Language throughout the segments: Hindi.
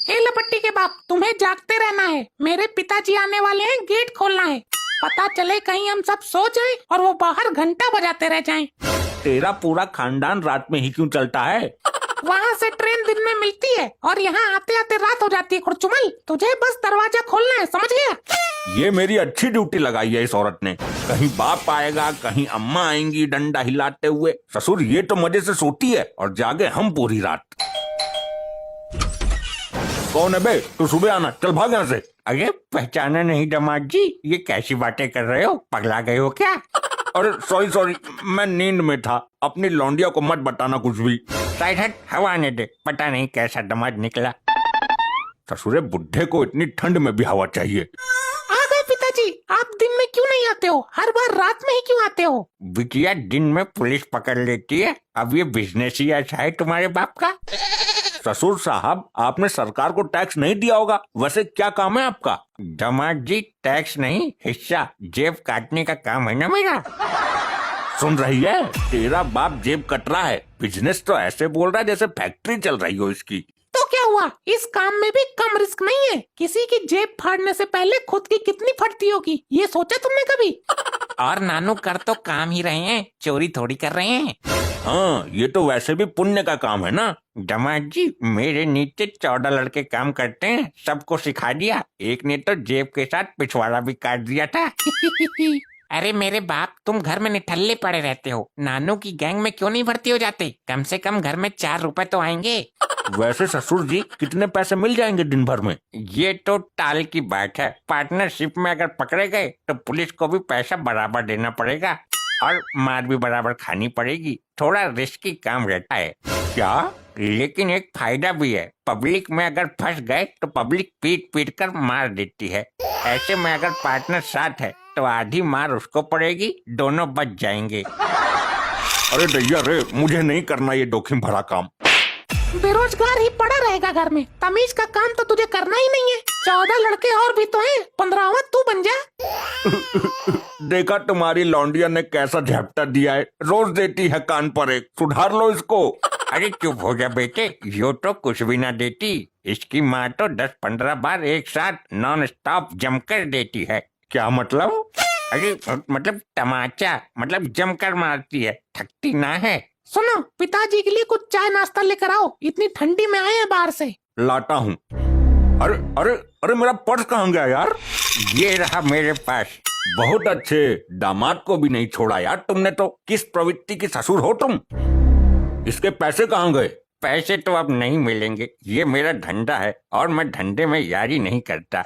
हे लपट्टी के बाप, तुम्हें जागते रहना है। मेरे पिताजी आने वाले हैं, गेट खोलना है। पता चले कहीं हम सब सो जाएं और वो बाहर घंटा बजाते रह जाएं। तेरा पूरा खानदान रात में ही क्यों चलता है? वहाँ से ट्रेन दिन में मिलती है और यहाँ आते आते रात हो जाती है। खुरचुमल, तुझे बस दरवाजा खोलना है, समझ गया? ये मेरी अच्छी ड्यूटी लगाई है इस औरत ने। कहीं बाप आएगा, कहीं अम्मा आएंगी डंडा हिलाते हुए। ससुर ये तो मजे से सोती है और जागे हम पूरी रात। कौन है बे? तू सुबह आना, चल भाग यहाँ से। अरे पहचाना नहीं दामाद जी, ये कैसी बातें कर रहे हो? पगला गए हो क्या? अरे सॉरी, मैं नींद में था। अपनी लौंडिया को मत बताना कुछ भी। साइड हट, हवा आने दे। पता नहीं कैसा दामाद निकला। ससुरे बुढ़े को इतनी ठंड में भी हवा चाहिए। आ गए पिताजी। आप दिन में क्यों नहीं आते हो? हर बार रात में ही क्यों आते हो? बिटिया दिन में पुलिस पकड़ लेती है, अब ये बिजनेस ही ऐसा है तुम्हारे बाप का। ससुर साहब, आपने सरकार को टैक्स नहीं दिया होगा। वैसे क्या काम है आपका? दामाद जी टैक्स नहीं, हिस्सा जेब काटने का काम है ना मेरा। सुन रही है? तेरा बाप जेब कट रहा है। बिजनेस तो ऐसे बोल रहा है जैसे फैक्ट्री चल रही हो इसकी। तो क्या हुआ? इस काम में भी कम रिस्क नहीं है। किसी की जेब फाड़ने से पहले खुद की कितनी फटती होगी, ये सोचा तुमने कभी? और नानू कर तो काम ही रहे हैं, चोरी थोड़ी कर रहे हैं। हाँ, ये तो वैसे भी पुण्य का काम है ना। दामाद जी मेरे नीचे 14 लड़के काम करते हैं, सबको सिखा दिया। एक ने तो जेब के साथ पिछवाड़ा भी काट दिया था। अरे मेरे बाप, तुम घर में निठल्ले पड़े रहते हो। नानू की गैंग में क्यों नहीं भर्ती हो जाते? कम से कम घर में 4 रुपए तो आएंगे। वैसे ससुर जी कितने पैसे मिल जाएंगे दिन भर में? ये तो टाल की बात है। पार्टनरशिप में अगर पकड़े गए तो पुलिस को भी पैसा बराबर देना पड़ेगा और मार भी बराबर खानी पड़ेगी। थोड़ा रिस्की काम रहता है। क्या? लेकिन एक फायदा भी है। पब्लिक में अगर फंस गए तो पब्लिक पीट पीट कर मार देती है। ऐसे में अगर पार्टनर साथ है तो आधी मार उसको पड़ेगी, दोनों बच जाएंगे। अरे दैया रे, मुझे नहीं करना ये जोखिम भरा काम। बेरोजगार ही पड़ा रहेगा घर में। तमीज का काम तो तुझे करना ही नहीं है। 14 लड़के और भी तो हैं, 15वां तू बन जा। देखा तुम्हारी लौंडिया ने कैसा झपटा दिया है। रोज देती है कान पर एक। सुधार लो इसको। अरे चुप हो जा बेटे, यो तो कुछ भी ना देती। इसकी माँ तो 10-15 बार एक साथ नॉन स्टॉप जमकर देती है। क्या मतलब? अरे मतलब तमाचा, मतलब जमकर मारती है, थकती ना है। सुनो, पिताजी के लिए कुछ चाय नाश्ता लेकर आओ। इतनी ठंडी में आए हैं बाहर से। लाता हूँ। अरे अरे अरे, मेरा पर्स कहाँ गया यार? ये रहा मेरे पास। बहुत अच्छे, दामाद को भी नहीं छोड़ा यार तुमने तो। किस प्रवृत्ति की ससुर हो तुम? इसके पैसे कहाँ गए? पैसे तो अब नहीं मिलेंगे। ये मेरा धंधा है और मैं धंधे में यारी नहीं करता।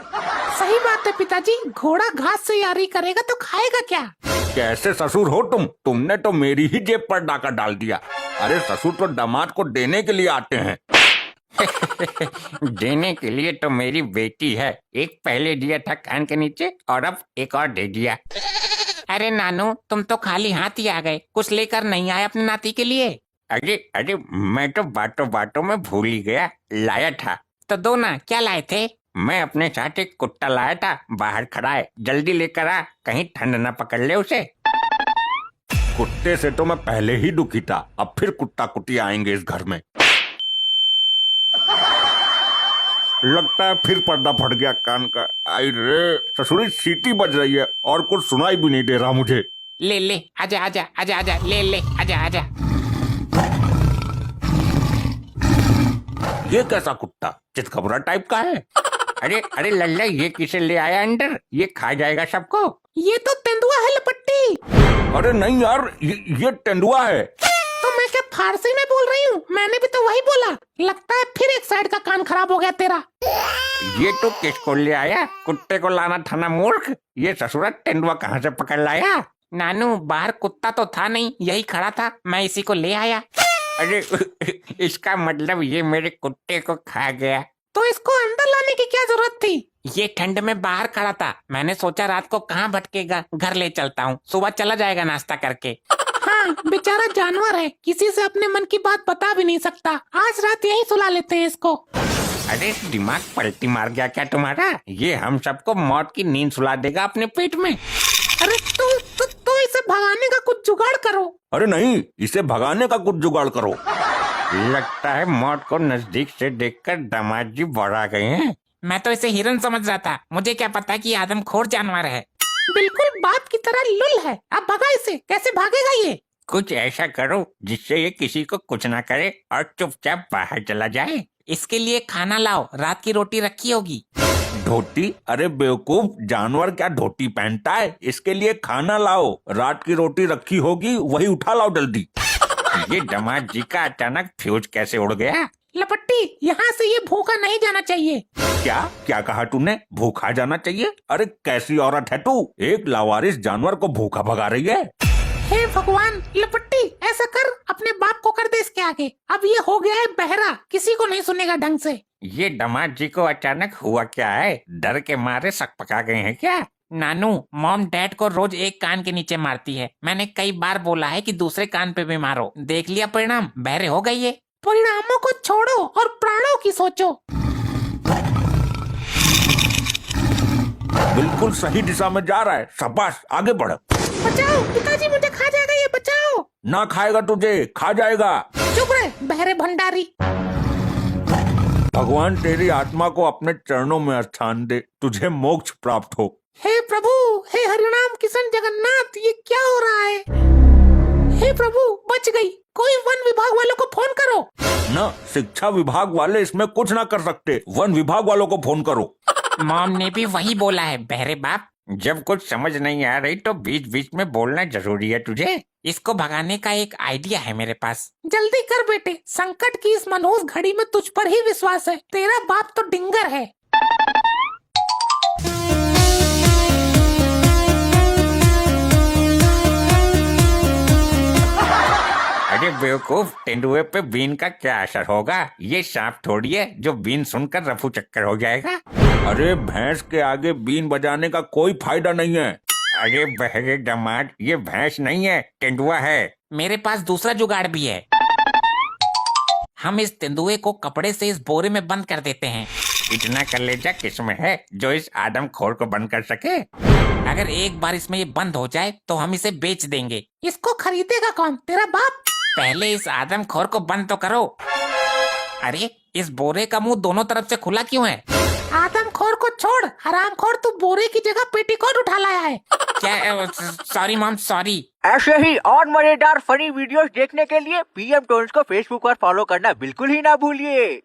सही बात है पिताजी, घोड़ा घास से यारी करेगा तो खाएगा क्या? कैसे ससुर हो तुम? तुमने तो मेरी ही जेब पर डाका डाल दिया। अरे ससुर तो दामाद को देने के लिए आते हैं। देने के लिए तो मेरी बेटी है। एक पहले दिया था कान के नीचे और अब एक और दे दिया। अरे नानू, तुम तो खाली हाथ ही आ गए, कुछ लेकर नहीं आए अपने नाती के लिए? अरे अरे, मैं तो बातों बातों में भूल ही गया। लाया था। तो दो ना, क्या लाए थे? मैं अपने साथ एक कुत्ता लाया था, बाहर खड़ा है, जल्दी लेकर आ, कहीं ठंड न पकड़ ले उसे। कुत्ते से तो मैं पहले ही दुखी था, अब फिर कुत्ता कुतिया आएंगे इस घर में। लगता है फिर पर्दा फट गया कान का। आई रे, ससुरी सीटी बज रही है और कुछ सुनाई भी नहीं दे रहा मुझे। ले ले, आजा आजा आजा आजा, ले ले, आजा आजा। ये कैसा कुत्ता? चितकबरा टाइप का है। अरे अरे लल्ला, ये किसे ले आया अंदर? ये खा जाएगा सबको। ये तो तेंदुआ है लपट्टी। अरे नहीं यार, ये तेंदुआ है। तो मैं क्या फारसी में बोल रही हूँ? मैंने भी तो वही बोला। लगता है फिर एक साइड का कान खराब हो गया तेरा। ये तो किसको ले आया? कुत्ते को लाना था ना मूर्ख। ये ससुरा तेंदुआ कहाँ से पकड़ लाया? नानू, बाहर कुत्ता तो था नहीं, यही खड़ा था, मैं इसी को ले आया। अरे इसका मतलब ये मेरे कुत्ते को खा गया। तो इसको अंदर लाने की क्या जरूरत थी? ये ठंड में बाहर खड़ा था, मैंने सोचा रात को कहाँ भटकेगा, घर ले चलता हूँ, सुबह चला जाएगा नाश्ता करके। हाँ, बेचारा जानवर है, किसी से अपने मन की बात बता भी नहीं सकता। आज रात यहीं सुला लेते हैं इसको। अरे दिमाग पलटी मार गया क्या तुम्हारा? ये हम सबको मौत की नींद सुला देगा अपने पेट में। अरे तो इसे भगाने का कुछ जुगाड़ करो। अरे नहीं, इसे भगाने का कुछ जुगाड़ करो। लगता है मौत को नजदीक से देखकर दामाद जी बड़ा गए हैं। मैं तो इसे हिरन समझ रहा था, मुझे क्या पता कि आदमखोर जानवर है। बिल्कुल बाप की तरह लुल है। अब भगा इसे, कैसे भागेगा ये? कुछ ऐसा करो जिससे ये किसी को कुछ ना करे और चुपचाप बाहर चला जाए। इसके लिए खाना लाओ, रात की रोटी रखी होगी। धोती? अरे बेवकूफ, जानवर क्या धोती पहनता है? इसके लिए खाना लाओ, रात की रोटी रखी होगी, वही उठा लाओ जल्दी। ये दामाद जी का अचानक फ्यूज कैसे उड़ गया? लपट्टी, यहाँ से ये भूखा नहीं जाना चाहिए। क्या क्या कहा तूने? भूखा जाना चाहिए? अरे कैसी औरत है तू, एक लावारिस जानवर को भूखा भगा रही है। हे भगवान, लपट्टी ऐसा कर, अपने बाप को कर दे इसके आगे। अब ये हो गया है बहरा, किसी को नहीं सुनेगा ढंग से। ये दामाद जी को अचानक हुआ क्या है? डर के मारे सकपका गए हैं क्या? नानू, मॉम डैड को रोज एक कान के नीचे मारती है। मैंने कई बार बोला है कि दूसरे कान पे भी मारो, देख लिया परिणाम, बहरे हो गई है। परिणामों को छोड़ो और प्राणों की सोचो। बिल्कुल सही दिशा में जा रहा है, शाबाश, आगे बढ़। बचाओ पिताजी, मुझे खा जाएगा ये, बचाओ। ना खाएगा तुझे, खा जाएगा। चुप रहे बहरे भंडारी। भगवान तेरी आत्मा को अपने चरणों में स्थान दे, तुझे मोक्ष प्राप्त हो। हे प्रभु, हे हरिनाम किशन जगन्नाथ, ये क्या हो रहा है? हे प्रभु, बच गई। कोई वन विभाग वालों को फोन करो। न, शिक्षा विभाग वाले इसमें कुछ ना कर सकते, वन विभाग वालों को फोन करो। मॉम ने भी वही बोला है बहरे बाप। जब कुछ समझ नहीं आ रही तो बीच बीच में बोलना जरूरी है तुझे। इसको भगाने का एक आइडिया है मेरे पास। जल्दी कर बेटे, संकट की इस मनहूस घड़ी में तुझ पर ही विश्वास है। तेरा बाप तो डिंगर है। अरे बेवकूफ, तेंदुए पे बीन का क्या असर होगा? ये सांप थोड़ी है जो बीन सुनकर रफू चक्कर हो जाएगा। अरे भैंस के आगे बीन बजाने का कोई फायदा नहीं है। अरे बहरे दामाद, ये भैंस नहीं है, तेंदुआ है। मेरे पास दूसरा जुगाड़ भी है। हम इस तेंदुए को कपड़े से इस बोरे में बंद कर देते हैं। इतना कलेजा किसमें है जो इस आदमखोर को बंद कर सके? अगर एक बार इसमें ये बंद हो जाए तो हम इसे बेच देंगे। इसको खरीदेगा कौन? तेरा बाप। पहले इस आदमखोर को बंद तो करो। अरे इस बोरे का मुंह दोनों तरफ से खुला क्यों है? आदमखोर को छोड़, हरामखोर, तू बोरे की जगह पेटीकोट उठा लाया है। क्या? Sorry mom, sorry. ऐसे ही और मजेदार फनी वीडियोस देखने के लिए पीएम टोन्स को फेसबुक पर फॉलो करना बिल्कुल ही ना भूलिए।